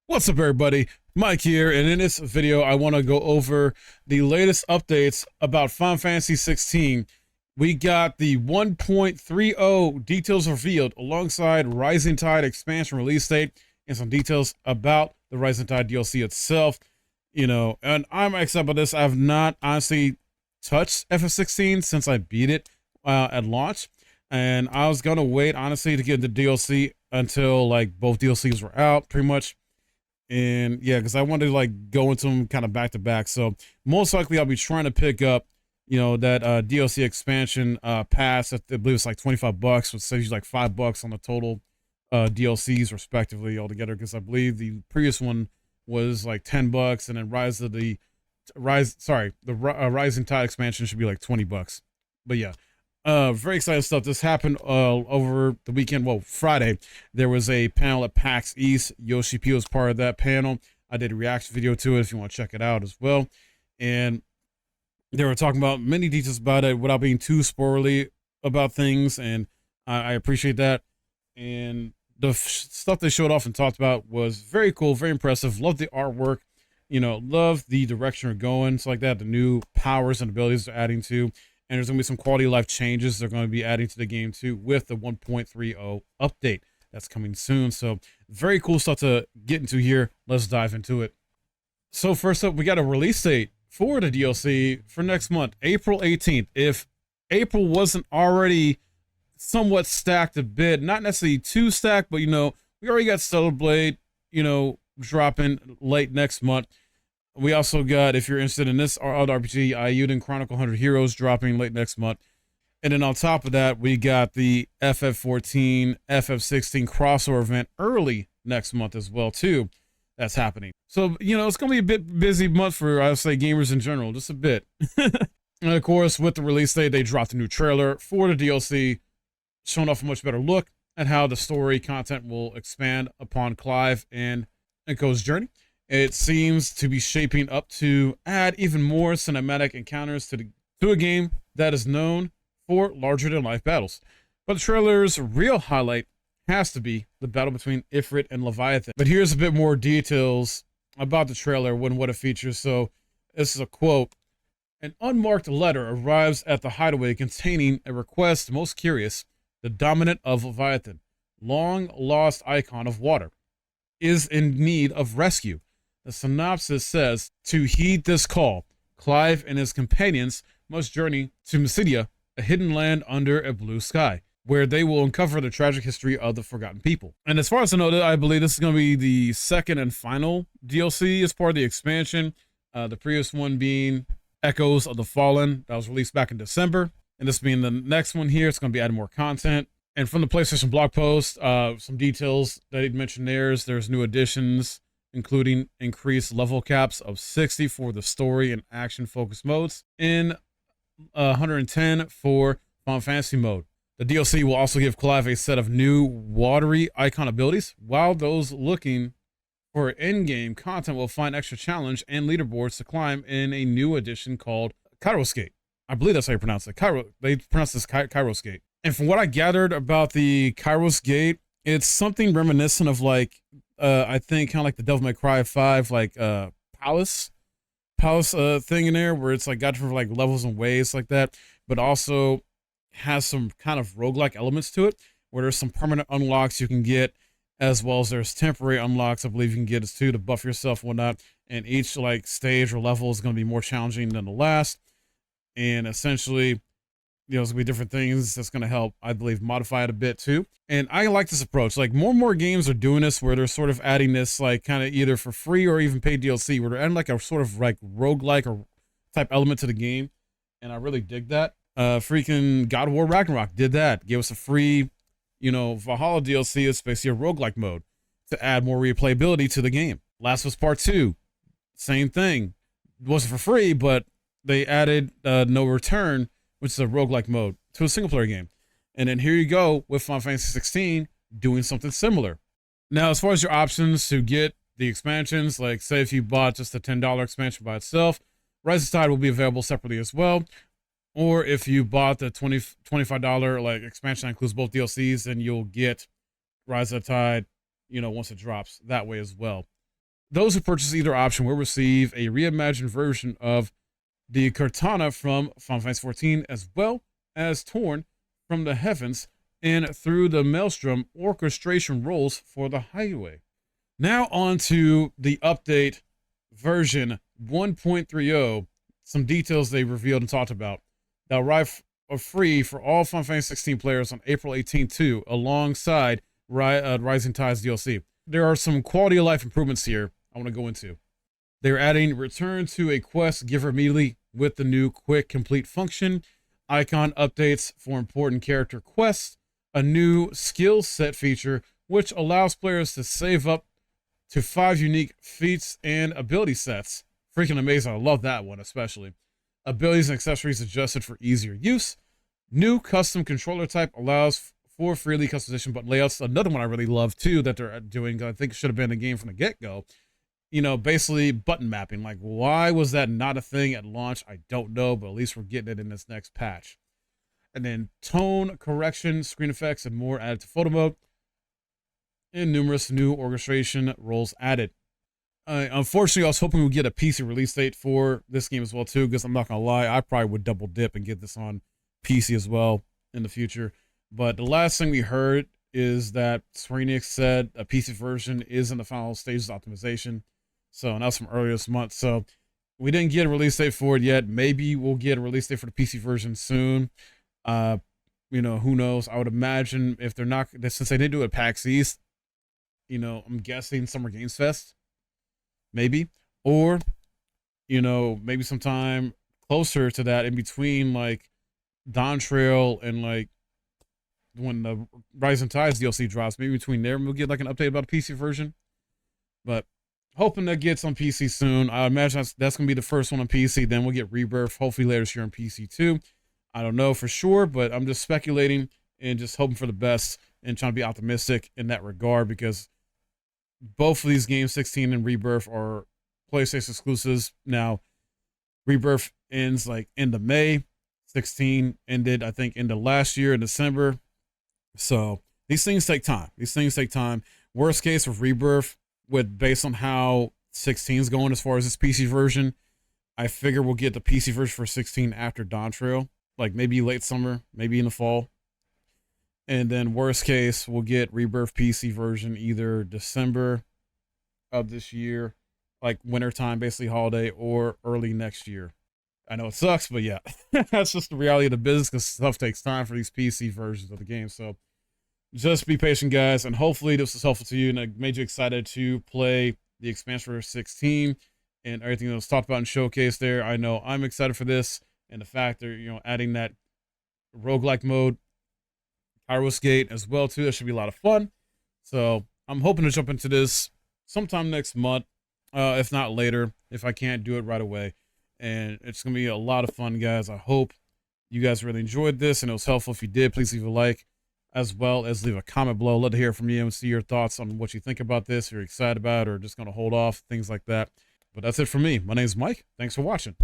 What's up, everybody? Mike here, and in this video I want to go over the latest updates about Final Fantasy 16. We got the 1.30 details revealed alongside Rising Tide expansion release date and some details about the Rising Tide DLC itself. And I'm excited about this. I've not honestly touched FF16 since I beat it at launch, and I was gonna wait honestly to get the DLC until like both DLCs were out pretty much. And yeah, because I wanted to like go into them kind of back to back. So most likely I'll be trying to pick up, that DLC expansion pass. I believe it's like $25, which saves you like $5 on the total DLCs respectively altogether. Because I believe the previous one was like $10, and then Rising Tide expansion should be like $20. But yeah. Very exciting stuff. This happened over the weekend. Well, Friday, there was a panel at PAX East. Yoshi P was part of that panel. I did a reaction video to it if you want to check it out as well. And they were talking about many details about it without being too spoilery about things. And I appreciate that. And the stuff they showed off and talked about was very cool, very impressive. Love the artwork. Love the direction we're going. So like that, the new powers and abilities they're adding to. And there's going to be some quality of life changes they're going to be adding to the game too with the 1.30 update that's coming soon. So very cool stuff to get into here. Let's dive into it. So first up, we got a release date for the DLC for next month, April 18th. If April wasn't already somewhat stacked a bit, not necessarily too stacked, but we already got Stellar Blade, dropping late next month. We also got, if you're interested in this other RPG, Ayuden Chronicle 100 Heroes dropping late next month. And then on top of that, we got the FF14, FF16 crossover event early next month as well, too. That's happening. So, it's going to be a bit busy month for, I would say, gamers in general, just a bit. And of course, with the release date, they dropped a new trailer for the DLC, showing off a much better look at how the story content will expand upon Clive and Echo's journey. It seems to be shaping up to add even more cinematic encounters to a game that is known for larger-than-life battles. But the trailer's real highlight has to be the battle between Ifrit and Leviathan. But here's a bit more details about the trailer and what it features. So this is a quote. An unmarked letter arrives at the hideaway containing a request most curious. The dominant of Leviathan, long-lost icon of water, is in need of rescue. The synopsis says, to heed this call, Clive and his companions must journey to Mysidia, a hidden land under a blue sky, where they will uncover the tragic history of the forgotten people. And as far as I know, I believe this is going to be the second and final DLC as part of the expansion. The previous one being Echoes of the Fallen, that was released back in December. And this being the next one here, it's going to be adding more content. And from the PlayStation blog post, some details that he'd mentioned there's new additions, including increased level caps of 60 for the story and action focused modes, and 110 for Final Fantasy mode. The DLC will also give Clive a set of new watery icon abilities, while those looking for in-game content will find extra challenge and leaderboards to climb in a new edition called Kairos Gate. I believe that's how you pronounce it. They pronounce this Kairos Gate. And from what I gathered about the Kairos Gate, it's something reminiscent of like, I think kind of like the Devil May Cry 5, like palace thing in there, where it's like got different like levels and ways like that, but also has some kind of roguelike elements to it, where there's some permanent unlocks you can get, as well as there's temporary unlocks I believe you can get as too to buff yourself and whatnot. And each like stage or level is going to be more challenging than the last. And essentially, there's gonna be different things that's gonna help, I believe, modify it a bit too. And I like this approach. Like more and more games are doing this, where they're sort of adding this like kind of either for free or even paid DLC, where they're adding like a sort of like roguelike or type element to the game. And I really dig that. Freaking God of War Ragnarok did that. Gave us a free, Valhalla DLC. It's basically a roguelike mode to add more replayability to the game. Last of Us Part 2, same thing. It wasn't for free, but they added No Return, which is a roguelike mode, to a single player game. And then here you go with Final Fantasy 16 doing something similar. Now, as far as your options to get the expansions, like say if you bought just a $10 expansion by itself, Rising Tide will be available separately as well. Or if you bought the $25 like expansion that includes both DLCs, then you'll get Rise of Tide, once it drops that way as well. Those who purchase either option will receive a reimagined version of the Cortana from Final Fantasy 14, as well as Torn from the Heavens and through the Maelstrom orchestration rolls for the Highway. Now on to the update version 1.30. Some details they revealed and talked about. They'll arrive free for all Final Fantasy 16 players on April 18th too, alongside Rising Tides DLC. There are some quality of life improvements here I want to go into. They're adding return to a quest giver immediately with the new quick complete function, icon updates for important character quests, a new skill set feature which allows players to save up to 5 unique feats and ability sets. Freaking amazing. I love that one especially. Abilities and accessories adjusted for easier use. New custom controller type allows for freely customization button layouts. Another one I really love too that they're doing, I think should have been in the game from the get-go. You know, basically button mapping. Like, why was that not a thing at launch? I don't know, but at least we're getting it in this next patch. And then tone correction, screen effects, and more added to photo mode. And numerous new orchestration roles added. Unfortunately, I was hoping we'd get a PC release date for this game as well too, because I'm not gonna lie, I probably would double dip and get this on PC as well in the future. But the last thing we heard is that Square Enix said a PC version is in the final stages of optimization. So, and that was from earlier this month. So we didn't get a release date for it yet. Maybe we'll get a release date for the PC version soon. You know, who knows? I would imagine if they're not, since they didn't do it at PAX East, you know, I'm guessing Summer Games Fest, maybe, or, you know, maybe sometime closer to that in between like Dawn Trail and like when the Rising Tides DLC drops, maybe between there we'll get like an update about the PC version. But hoping that gets on PC soon. I imagine that's gonna be the first one on PC. Then we'll get Rebirth, hopefully later this year on PC too. I don't know for sure, but I'm just speculating and just hoping for the best and trying to be optimistic in that regard, because both of these games, 16 and Rebirth, are PlayStation exclusives. Now, Rebirth ends like end of May. 16 ended, I think, end of last year in December. So these things take time. These things take time. Worst case with Rebirth, based on how 16 is going as far as this PC version, I figure we'll get the PC version for 16 after Dawn Trail, like maybe late summer, maybe in the fall. And then worst case, we'll get Rebirth PC version either December of this year, like wintertime, basically holiday, or early next year. I know it sucks, but yeah, that's just the reality of the business, because stuff takes time for these PC versions of the game. So just be patient, guys, and hopefully this was helpful to you and it made you excited to play the expansion for 16 and everything that was talked about and showcased there. I know I'm excited for this, and the fact that, you know, adding that roguelike mode, Kairos Gate as well too. That should be a lot of fun. So I'm hoping to jump into this sometime next month, if not later, if I can't do it right away. And it's gonna be a lot of fun, guys. I hope you guys really enjoyed this and it was helpful. If you did, please leave a like, as well as leave a comment below. Love to hear from you and see your thoughts on what you think about this, if you're excited about it or just gonna hold off, things like that. But that's it for me. My name's Mike. Thanks for watching.